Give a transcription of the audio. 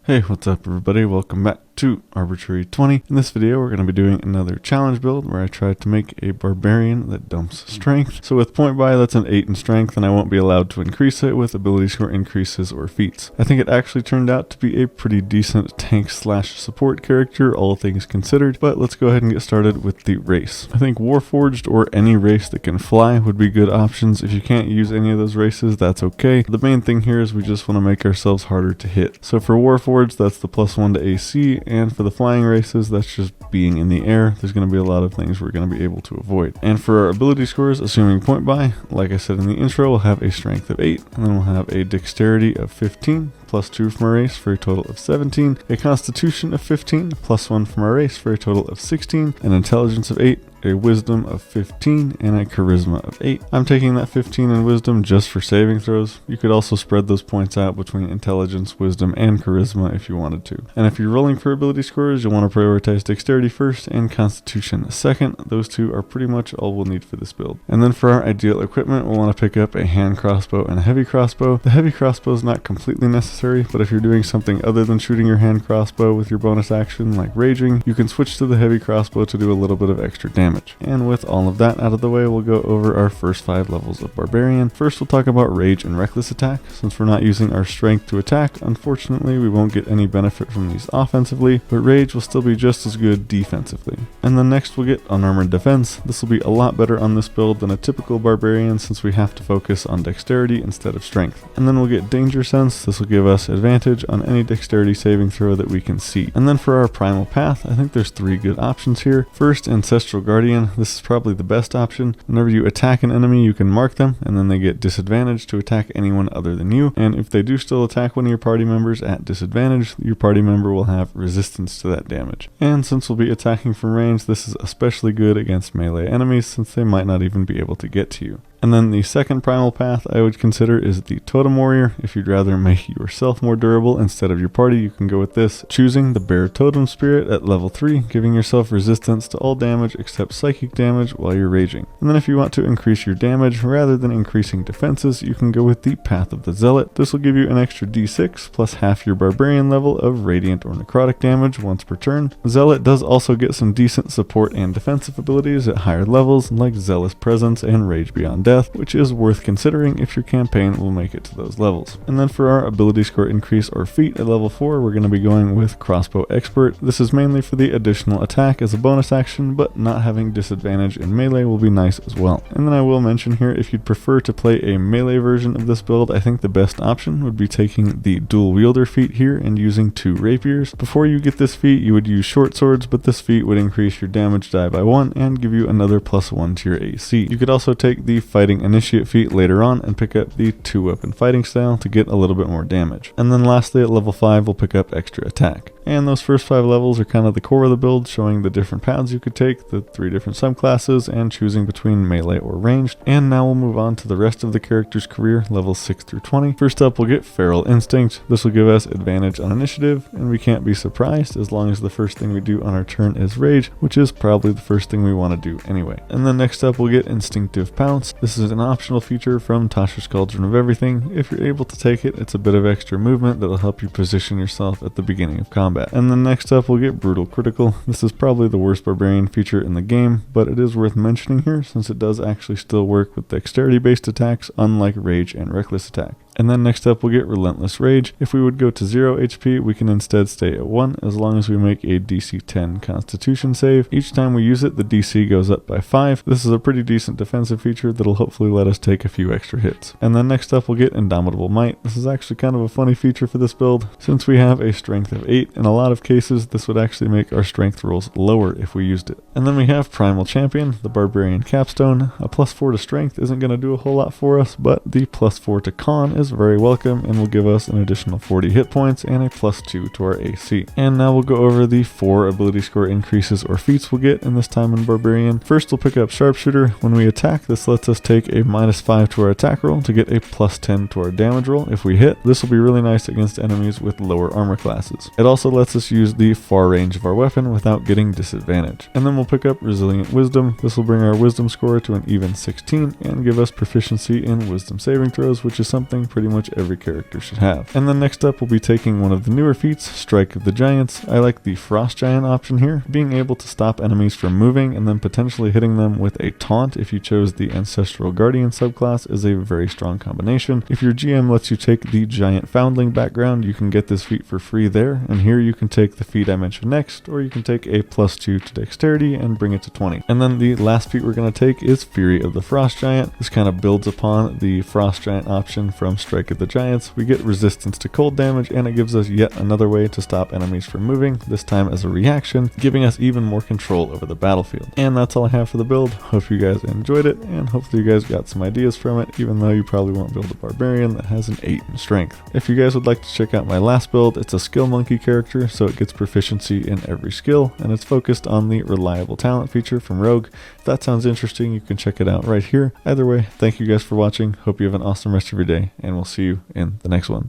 Hey, what's up everybody? Welcome back to Arbitrary 20. In this video, we're going to be doing another challenge build where I try to make a Barbarian that dumps strength. So with point buy, that's an 8 in strength, and I won't be allowed to increase it with ability score increases or feats. I think it actually turned out to be a pretty decent tank slash support character, all things considered, but let's go ahead and get started with the race. I think Warforged or any race that can fly would be good options. If you can't use any of those races, that's okay. The main thing here is we just want to make ourselves harder to hit. So for Warforged, that's the +1 to AC, and for the flying races, that's just being in the air. There's going to be a lot of things we're going to be able to avoid. And for our ability scores, assuming point buy, like I said in the intro, we'll have a strength of 8, and then we'll have a dexterity of 15, +2 from our race for a total of 17, a constitution of 15, +1 from our race for a total of 16, an intelligence of 8, a wisdom of 15, and a charisma of 8. I'm taking that 15 in wisdom just for saving throws. You could also spread those points out between intelligence, wisdom, and charisma if you wanted to. And if you're rolling for ability scores, you'll want to prioritize dexterity first and constitution second. Those two are pretty much all we'll need for this build. And then for our ideal equipment, we'll want to pick up a hand crossbow and a heavy crossbow. The heavy crossbow is not completely necessary, but if you're doing something other than shooting your hand crossbow with your bonus action like raging, you can switch to the heavy crossbow to do a little bit of extra damage. And with all of that out of the way, we'll go over our first 5 levels of Barbarian. First, we'll talk about Rage and Reckless Attack. Since we're not using our Strength to attack, unfortunately, we won't get any benefit from these offensively, but Rage will still be just as good defensively. And then next, we'll get Unarmored Defense. This will be a lot better on this build than a typical Barbarian since we have to focus on Dexterity instead of Strength. And then we'll get Danger Sense. This will give us advantage on any Dexterity saving throw that we can see. And then for our Primal Path, I think there's 3 good options here. First, Ancestral Guardian. This is probably the best option. Whenever you attack an enemy, you can mark them, and then they get disadvantage to attack anyone other than you. And if they do still attack one of your party members at disadvantage, your party member will have resistance to that damage. And since we'll be attacking from range, this is especially good against melee enemies since they might not even be able to get to you. And then the second primal path I would consider is the Totem Warrior. If you'd rather make yourself more durable instead of your party, you can go with this, choosing the Bear Totem Spirit at level 3, giving yourself resistance to all damage except psychic damage while you're raging. And then if you want to increase your damage rather than increasing defenses, you can go with the Path of the Zealot. This will give you an extra d6 plus half your Barbarian level of radiant or necrotic damage once per turn. Zealot does also get some decent support and defensive abilities at higher levels like Zealous Presence and Rage Beyond Death, which is worth considering if your campaign will make it to those levels. And then for our ability score increase or feat at level 4, we're going to be going with Crossbow Expert. This is mainly for the additional attack as a bonus action, but not having disadvantage in melee will be nice as well. And then I will mention here, if you'd prefer to play a melee version of this build, I think the best option would be taking the Dual Wielder feat here and using 2 rapiers. Before you get this feat, you would use short swords, but this feat would increase your damage die by 1 and give you another +1 to your AC. You could also take the Fighting Initiate feat later on and pick up the 2-weapon fighting style to get a little bit more damage. And then lastly at level 5 we'll pick up extra attack. And those first 5 levels are kind of the core of the build, showing the different paths you could take, the 3 different subclasses, and choosing between melee or ranged. And now we'll move on to the rest of the character's career, levels 6 through 20. First up, we'll get Feral Instinct. This will give us advantage on initiative, and we can't be surprised as long as the first thing we do on our turn is rage, which is probably the first thing we want to do anyway. And then next up, we'll get Instinctive Pounce. This is an optional feature from Tasha's Cauldron of Everything. If you're able to take it, it's a bit of extra movement that'll help you position yourself at the beginning of combat. And then next up, we'll get Brutal Critical. This is probably the worst Barbarian feature in the game, but it is worth mentioning here since it does actually still work with dexterity-based attacks, unlike Rage and Reckless Attack. And then next up we'll get Relentless Rage. If we would go to 0 HP, we can instead stay at 1 as long as we make a DC 10 Constitution save. Each time we use it, the DC goes up by 5. This is a pretty decent defensive feature that'll hopefully let us take a few extra hits. And then next up we'll get Indomitable Might. This is actually kind of a funny feature for this build. Since we have a strength of 8, in a lot of cases this would actually make our strength rolls lower if we used it. And then we have Primal Champion, the Barbarian Capstone. A +4 to strength isn't going to do a whole lot for us, but the +4 to con is very welcome and will give us an additional 40 hit points and a +2 to our AC. And now we'll go over the 4 ability score increases or feats we'll get in this time in Barbarian. First, we'll pick up Sharpshooter. When we attack, this lets us take a -5 to our attack roll to get a +10 to our damage roll if we hit. This will be really nice against enemies with lower armor classes. It also lets us use the far range of our weapon without getting disadvantage. And then we'll pick up Resilient Wisdom. This will bring our wisdom score to an even 16 and give us proficiency in wisdom saving throws, which is something pretty much every character should have. And then next up, we'll be taking one of the newer feats, Strike of the Giants. I like the Frost Giant option here, being able to stop enemies from moving and then potentially hitting them with a taunt if you chose the Ancestral Guardian subclass is a very strong combination. If your GM lets you take the Giant Foundling background, you can get this feat for free there, and here you can take the feat I mentioned next, or you can take a +2 to Dexterity and bring it to 20. And then the last feat we're going to take is Fury of the Frost Giant. This kind of builds upon the Frost Giant option from Strike of the Giants. We get resistance to cold damage, and it gives us yet another way to stop enemies from moving, this time as a reaction, giving us even more control over the battlefield. And that's all I have for the build. Hope you guys enjoyed it, and hopefully you guys got some ideas from it, even though you probably won't build a Barbarian that has an 8 in strength. If you guys would like to check out my last build, it's a skill monkey character, so it gets proficiency in every skill, and it's focused on the reliable talent feature from Rogue. If that sounds interesting, you can check it out right here. Either way, thank you guys for watching. Hope you have an awesome rest of your day, and we'll see you in the next one.